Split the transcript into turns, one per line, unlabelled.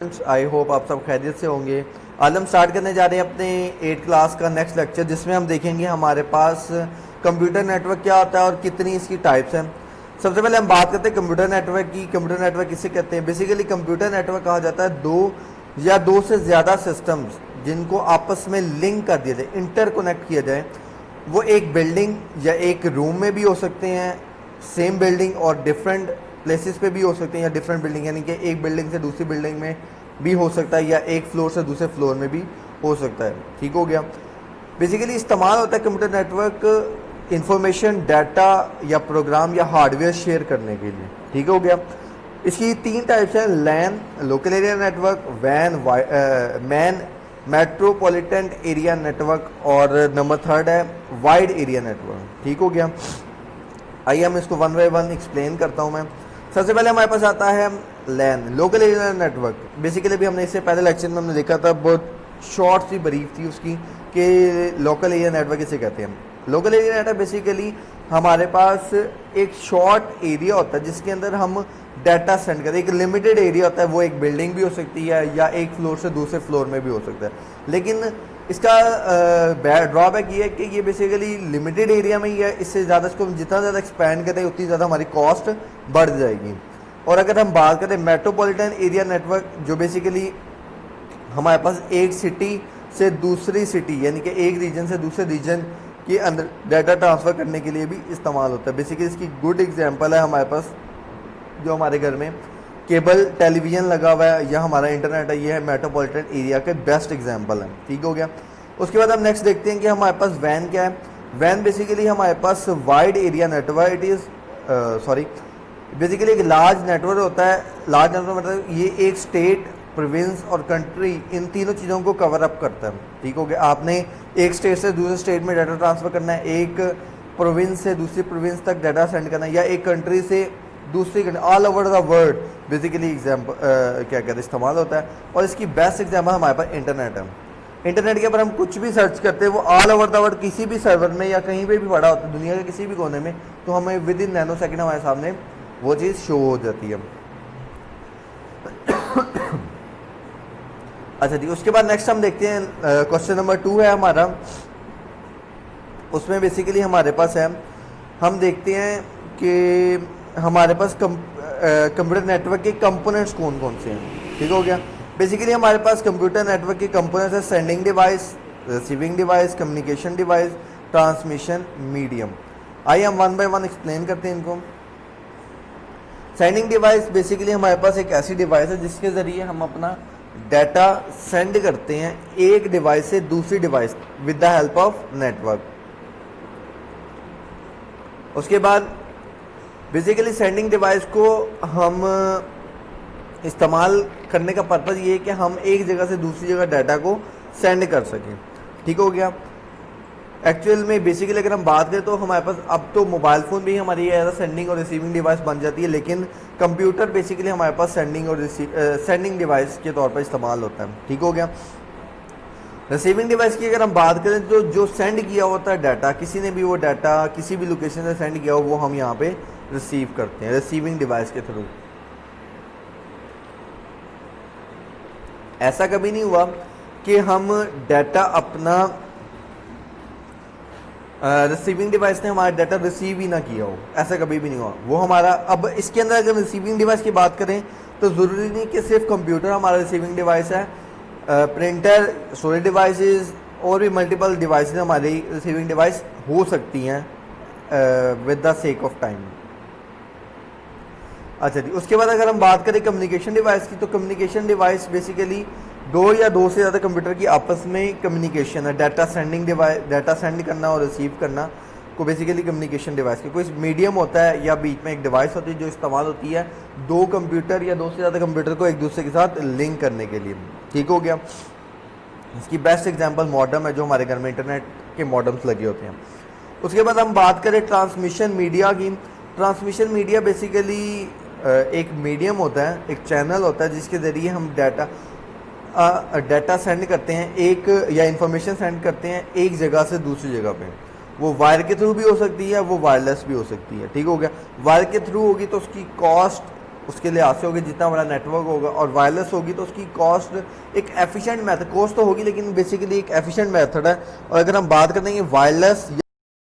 I hope आप सब खैरियत से होंगे। आज हम स्टार्ट करने जा रहे हैं अपने 8 क्लास का नेक्स्ट लेक्चर, जिसमें हम देखेंगे हमारे पास कंप्यूटर नेटवर्क क्या होता है और कितनी इसकी टाइप्स हैं। सबसे पहले हम बात करते हैं कंप्यूटर नेटवर्क की। कंप्यूटर नेटवर्क किसे कहते हैं? बेसिकली कंप्यूटर नेटवर्क कहा जाता है दो या दो से ज़्यादा सिस्टम्स जिनको आपस में लिंक कर दिया जाए, इंटरकनेक्ट किया जाए। वो एक बिल्डिंग या एक रूम में भी हो सकते हैं, सेम बिल्डिंग और डिफरेंट प्लेसेस पे भी हो सकते हैं, या डिफरेंट बिल्डिंग यानी कि एक बिल्डिंग से दूसरी बिल्डिंग में भी हो सकता है, या एक फ्लोर से दूसरे फ्लोर में भी हो सकता है। ठीक हो गया। बेसिकली इस्तेमाल होता है कंप्यूटर नेटवर्क इंफॉर्मेशन, डाटा या प्रोग्राम या हार्डवेयर शेयर करने के लिए। ठीक हो गया। इसकी 3 टाइप्स हैं: लैन लोकल एरिया नेटवर्क, वैन मैन मेट्रोपॉलिटन एरिया नेटवर्क, और नंबर 3 है वाइड एरिया नेटवर्क। ठीक हो गया। आइए हम इसको वन बाय वन एक्सप्लेन करता हूँ मैं। सबसे पहले हमारे पास आता है लैन लोकल एरिया नेटवर्क। बेसिकली भी हमने इससे पहले लेक्चर में हमने देखा था, बहुत शॉर्ट सी ब्रीफ थी उसकी, कि लोकल एरिया नेटवर्क इसे कहते हैं। लोकल एरिया नेटवर्क बेसिकली हमारे पास एक शॉर्ट एरिया होता है जिसके अंदर हम डाटा सेंड करते हैं। एक लिमिटेड एरिया होता है, वो एक बिल्डिंग भी हो सकती है या एक फ्लोर से दूसरे फ्लोर में भी हो सकता है। लेकिन इसका ड्रॉबैक ये है कि ये बेसिकली लिमिटेड एरिया में ही है। इससे ज़्यादा इसको हम जितना ज़्यादा एक्सपैंड करें उतनी ज़्यादा हमारी कॉस्ट बढ़ जाएगी। और अगर हम बात करें मेट्रोपॉलिटन एरिया नेटवर्क, जो बेसिकली हमारे पास एक सिटी से दूसरी सिटी यानी कि एक रीजन से दूसरे रीजन के अंदर डाटा ट्रांसफ़र करने के लिए भी इस्तेमाल होता है। बेसिकली इसकी गुड एग्जांपल है हमारे पास जो हमारे घर में केबल टेलीविज़न लगा हुआ है या हमारा इंटरनेट है, ये है मेट्रोपॉलिटन एरिया के बेस्ट एग्जांपल है। ठीक हो गया। उसके बाद हम नेक्स्ट देखते हैं कि हमारे पास वैन क्या है। वैन बेसिकली हमारे पास wide area network, it is basically एक लार्ज नेटवर्क होता है। लार्ज नेटवर्क मतलब ये एक स्टेट, प्रोविंस और कंट्री, इन तीनों चीज़ों को कवर अप करता है। ठीक हो गया। आपने एक स्टेट से दूसरे स्टेट में डाटा ट्रांसफ़र करना है, एक प्रोविंस से दूसरी प्रोविंस तक डाटा सेंड करना है, या एक कंट्री से दूसरी country, all over the world basically example क्या कहते हैं इस्तेमाल होता है। और इसकी बेस्ट एग्जाम्पल हमारे पास इंटरनेट है। इंटरनेट के ऊपर हम कुछ भी सर्च करते हैं, वो ऑल ओवर द वर्ल्ड किसी भी सर्वर में या कहीं पे भी पड़ा होता है दुनिया के किसी भी कोने में, तो हमें विद इन नैनो सेकेंड हमारे सामने वो चीज़ शो हो जाती है। अच्छा जी, उसके बाद नेक्स्ट हम देखते हैं क्वेश्चन नंबर 2 है हमारा। उसमें बेसिकली हमारे पास है, हम देखते हैं कि हमारे पास कंप्यूटर नेटवर्क के कंपोनेंट्स कौन कौन से हैं। ठीक हो गया। बेसिकली हमारे पास कंप्यूटर नेटवर्क के कंपोनेंट्स है sending device, receiving device, communication device, transmission medium. आइए हम वन बाय वन एक्सप्लेन करते हैं इनको। सेंडिंग डिवाइस बेसिकली हमारे पास एक ऐसी डिवाइस है जिसके ज़रिए हम अपना डाटा सेंड करते हैं एक डिवाइस से दूसरी device with the help of network. उसके बाद बेसिकली सेंडिंग डिवाइस को हम इस्तेमाल करने का पर्पज़ ये है कि हम एक जगह से दूसरी जगह डाटा को सेंड कर सकें। ठीक हो गया। एक्चुअल में बेसिकली अगर हम बात करें तो हमारे पास अब तो मोबाइल फ़ोन भी हमारी एज अ सेंडिंग और रिसीविंग डिवाइस बन जाती है, लेकिन कंप्यूटर बेसिकली हमारे पास सेंडिंग और सेंडिंग डिवाइस के तौर पर इस्तेमाल होता है। ठीक हो गया। रिसीविंग डिवाइस की अगर हम बात करें तो जो सेंड किया होता है डाटा, किसी ने भी वो डाटा किसी भी लोकेशन से सेंड किया हो, वो हम यहाँ पे रिसीव करते हैं रिसीविंग डिवाइस के थ्रू। ऐसा कभी नहीं हुआ कि हम डाटा अपना रिसीविंग डिवाइस ने हमारा डाटा रिसीव ही ना किया हो, ऐसा कभी भी नहीं हुआ। वो हमारा, अब इसके अंदर अगर रिसीविंग डिवाइस की बात करें तो ज़रूरी नहीं कि सिर्फ कंप्यूटर हमारा रिसीविंग डिवाइस है। प्रिंटर, स्टोरेज डिवाइसेस और भी मल्टीपल डिवाइसेस हमारी रिसीविंग डिवाइस हो सकती हैं with the sake of time. अच्छा जी, उसके बाद अगर हम बात करें कम्युनिकेशन डिवाइस की, तो कम्युनिकेशन डिवाइस बेसिकली दो या दो से ज़्यादा कंप्यूटर की आपस में कम्युनिकेशन है। Data sending device, data send करना और रिसीव करना को बेसिकली कम्युनिकेशन डिवाइस की कोई मीडियम होता है या बीच में एक डिवाइस होती है जो इस्तेमाल होती है दो कंप्यूटर या दो से ज़्यादा कंप्यूटर को एक दूसरे के साथ लिंक करने के लिए। ठीक हो गया। इसकी बेस्ट एग्जांपल मॉडम है, जो हमारे घर में इंटरनेट के मॉडम्स लगे होते हैं। उसके बाद हम बात करें ट्रांसमिशन मीडिया की। ट्रांसमिशन मीडिया बेसिकली एक मीडियम होता है, एक चैनल होता है जिसके ज़रिए हम डाटा सेंड करते हैं एक, या इंफॉर्मेशन सेंड करते हैं एक जगह से दूसरी जगह पे। वो वायर के थ्रू भी हो सकती है, वो वायरलेस भी हो सकती है। ठीक हो गया। वायर के थ्रू होगी तो उसकी कॉस्ट उसके लिहाज से होगी, जितना बड़ा नेटवर्क होगा, और वायरलेस होगी तो उसकी कॉस्ट एक एफिशिएंट मेथड, कॉस्ट तो होगी लेकिन बेसिकली एक एफिशिएंट मेथड है। और अगर हम बात करते हैं वायरलेस